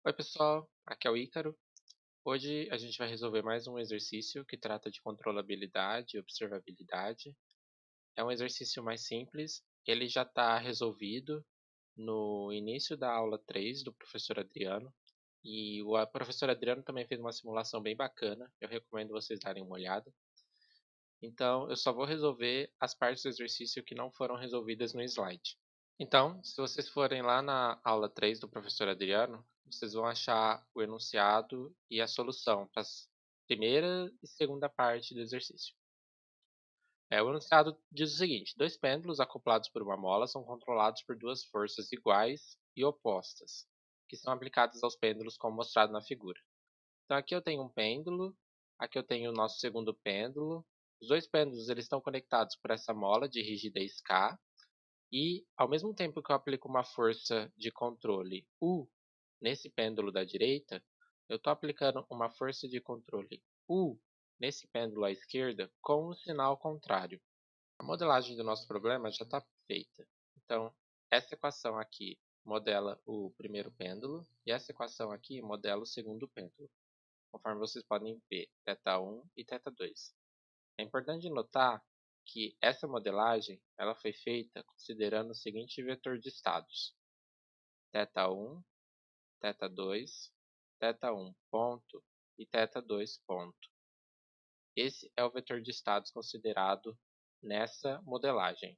Oi pessoal, aqui é o Ícaro. Hoje a gente vai resolver mais um exercício que trata de controlabilidade e observabilidade. É um exercício mais simples, ele já está resolvido no início da aula 3 do professor Adriano. E o professor Adriano também fez uma simulação bem bacana, eu recomendo vocês darem uma olhada. Então eu só vou resolver as partes do exercício que não foram resolvidas no slide. Então, se vocês forem lá na aula 3 do professor Adriano, vocês vão achar o enunciado e a solução para a primeira e segunda parte do exercício. O enunciado diz o seguinte: dois pêndulos acoplados por uma mola são controlados por duas forças iguais e opostas, que são aplicadas aos pêndulos como mostrado na figura. Então aqui eu tenho um pêndulo, aqui eu tenho o nosso segundo pêndulo. Os dois pêndulos eles estão conectados por essa mola de rigidez K, e, ao mesmo tempo que eu aplico uma força de controle U nesse pêndulo da direita, eu estou aplicando uma força de controle U nesse pêndulo à esquerda com o sinal contrário. A modelagem do nosso problema já está feita. Então, essa equação aqui modela o primeiro pêndulo e essa equação aqui modela o segundo pêndulo, conforme vocês podem ver, θ1 e θ2. É importante notar que essa modelagem ela foi feita considerando o seguinte vetor de estados: θ1, θ2, θ1 ponto e θ2 ponto. Esse é o vetor de estados considerado nessa modelagem.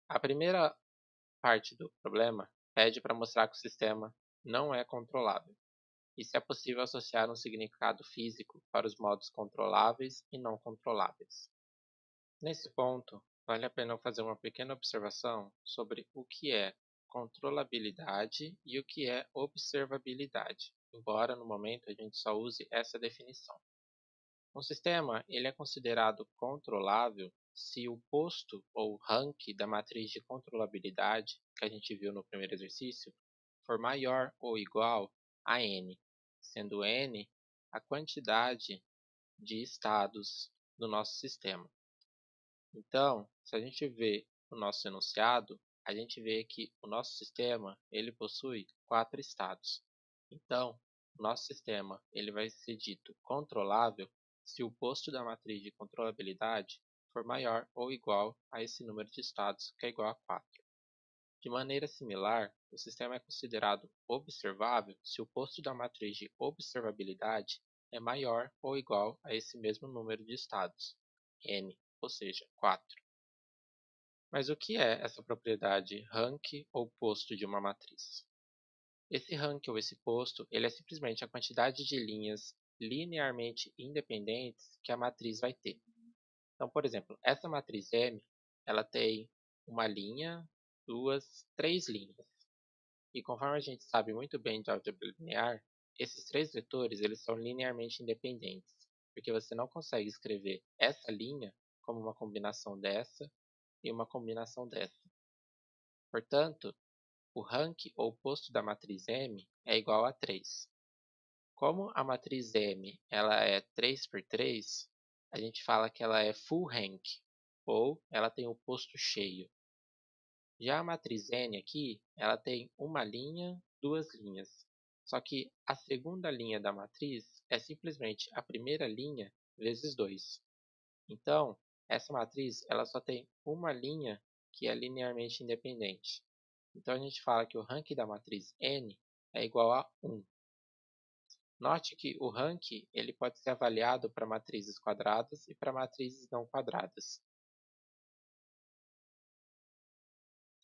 A primeira parte do problema pede para mostrar que o sistema não é controlável e se é possível associar um significado físico para os modos controláveis e não controláveis. Nesse ponto, vale a pena eu fazer uma pequena observação sobre o que é controlabilidade e o que é observabilidade, embora no momento a gente só use essa definição. Um sistema ele é considerado controlável se o posto ou rank da matriz de controlabilidade, que a gente viu no primeiro exercício, for maior ou igual a n, sendo n a quantidade de estados do nosso sistema. Então, se a gente vê o nosso enunciado, a gente vê que o nosso sistema ele possui 4 estados. Então, o nosso sistema ele vai ser dito controlável se o posto da matriz de controlabilidade for maior ou igual a esse número de estados, que é igual a 4. De maneira similar, o sistema é considerado observável se o posto da matriz de observabilidade é maior ou igual a esse mesmo número de estados, n, ou seja, 4. Mas o que é essa propriedade rank ou posto de uma matriz? Esse rank ou esse posto ele é simplesmente a quantidade de linhas linearmente independentes que a matriz vai ter. Então, por exemplo, essa matriz M ela tem uma linha, duas, três linhas. E conforme a gente sabe muito bem de álgebra linear, esses três vetores eles são linearmente independentes, porque você não consegue escrever essa linha como uma combinação dessa e uma combinação dessa. Portanto, o rank ou posto da matriz M é igual a 3. Como a matriz M ela é 3 por 3, a gente fala que ela é full rank, ou ela tem o posto cheio. Já a matriz N aqui, ela tem uma linha, duas linhas. Só que a segunda linha da matriz é simplesmente a primeira linha vezes 2. Então, essa matriz ela só tem uma linha que é linearmente independente. Então, a gente fala que o rank da matriz N é igual a 1. Note que o rank ele pode ser avaliado para matrizes quadradas e para matrizes não quadradas.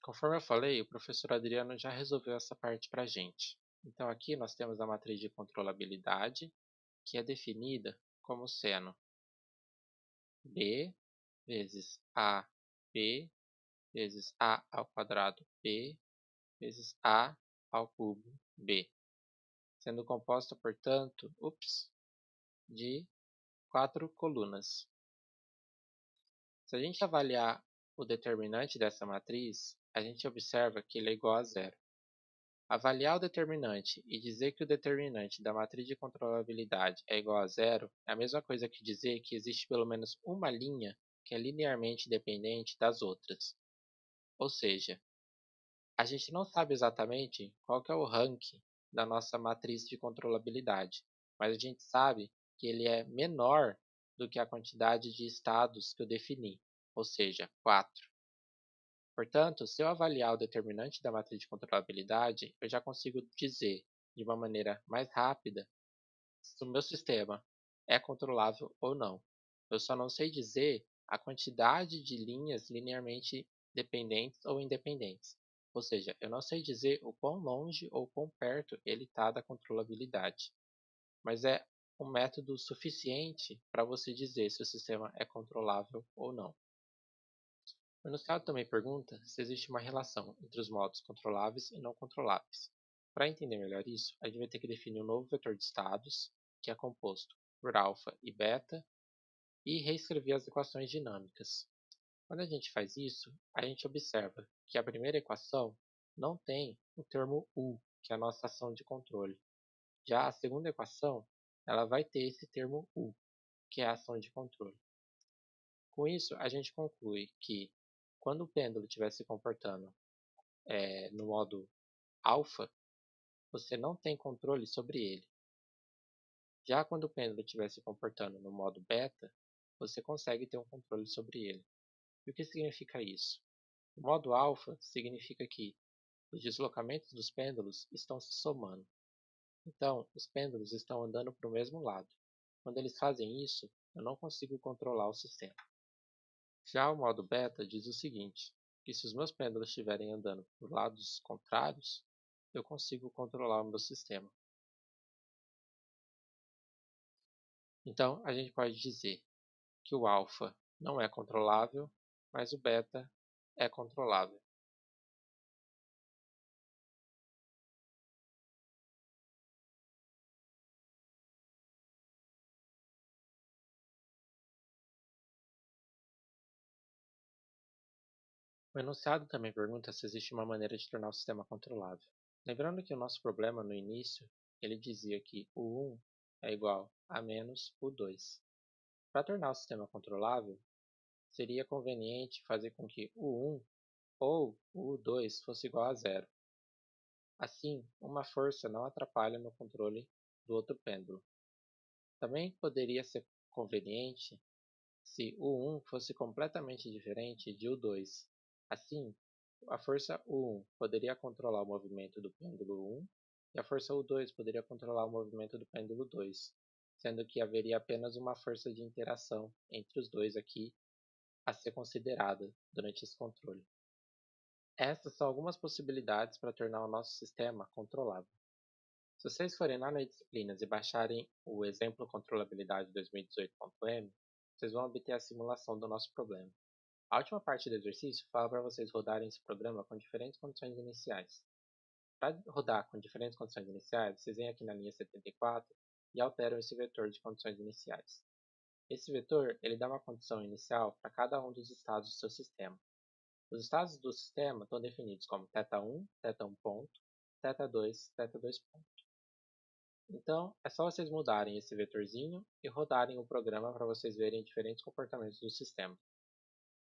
Conforme eu falei, o professor Adriano já resolveu essa parte para a gente. Então, aqui nós temos a matriz de controlabilidade, que é definida como seno b vezes ab vezes a ao quadrado b vezes a ao cubo b, sendo composta, portanto, de 4 colunas. Se a gente avaliar o determinante dessa matriz, a gente observa que ele é igual a zero. Avaliar o determinante e dizer que o determinante da matriz de controlabilidade é igual a zero é a mesma coisa que dizer que existe pelo menos uma linha que é linearmente dependente das outras. Ou seja, a gente não sabe exatamente qual que é o rank da nossa matriz de controlabilidade, mas a gente sabe que ele é menor do que a quantidade de estados que eu defini, ou seja, 4. Portanto, se eu avaliar o determinante da matriz de controlabilidade, eu já consigo dizer, de uma maneira mais rápida, se o meu sistema é controlável ou não. Eu só não sei dizer a quantidade de linhas linearmente dependentes ou independentes. Ou seja, eu não sei dizer o quão longe ou quão perto ele está da controlabilidade. Mas é um método suficiente para você dizer se o sistema é controlável ou não. O enunciado também pergunta se existe uma relação entre os modos controláveis e não controláveis. Para entender melhor isso, a gente vai ter que definir um novo vetor de estados, que é composto por alfa e beta, e reescrever as equações dinâmicas. Quando a gente faz isso, a gente observa que a primeira equação não tem o termo u, que é a nossa ação de controle. Já a segunda equação, ela vai ter esse termo u, que é a ação de controle. Com isso, a gente conclui que quando o pêndulo estiver se comportando no modo alfa, você não tem controle sobre ele. Já quando o pêndulo estiver se comportando no modo beta, você consegue ter um controle sobre ele. E o que significa isso? O modo alfa significa que os deslocamentos dos pêndulos estão se somando. Então, os pêndulos estão andando para o mesmo lado. Quando eles fazem isso, eu não consigo controlar o sistema. Já o modo beta diz o seguinte, que se os meus pêndulos estiverem andando por lados contrários, eu consigo controlar o meu sistema. Então, a gente pode dizer que o alfa não é controlável, mas o beta é controlável. O enunciado também pergunta se existe uma maneira de tornar o sistema controlável. Lembrando que o nosso problema no início, ele dizia que o 1 é igual a menos o 2. Para tornar o sistema controlável, seria conveniente fazer com que o 1 ou o 2 fosse igual a zero. Assim, uma força não atrapalha no controle do outro pêndulo. Também poderia ser conveniente se o 1 fosse completamente diferente de o 2. Assim, a força U1 poderia controlar o movimento do pêndulo 1 e a força U2 poderia controlar o movimento do pêndulo 2, sendo que haveria apenas uma força de interação entre os dois aqui a ser considerada durante esse controle. Essas são algumas possibilidades para tornar o nosso sistema controlável. Se vocês forem lá nas disciplinas e baixarem o exemplo Controlabilidade 2018.m, vocês vão obter a simulação do nosso problema. A última parte do exercício fala para vocês rodarem esse programa com diferentes condições iniciais. Para rodar com diferentes condições iniciais, vocês vêm aqui na linha 74 e alteram esse vetor de condições iniciais. Esse vetor ele dá uma condição inicial para cada um dos estados do seu sistema. Os estados do sistema estão definidos como θ1, θ1 ponto, θ2, θ2 ponto. Então, é só vocês mudarem esse vetorzinho e rodarem o programa para vocês verem diferentes comportamentos do sistema.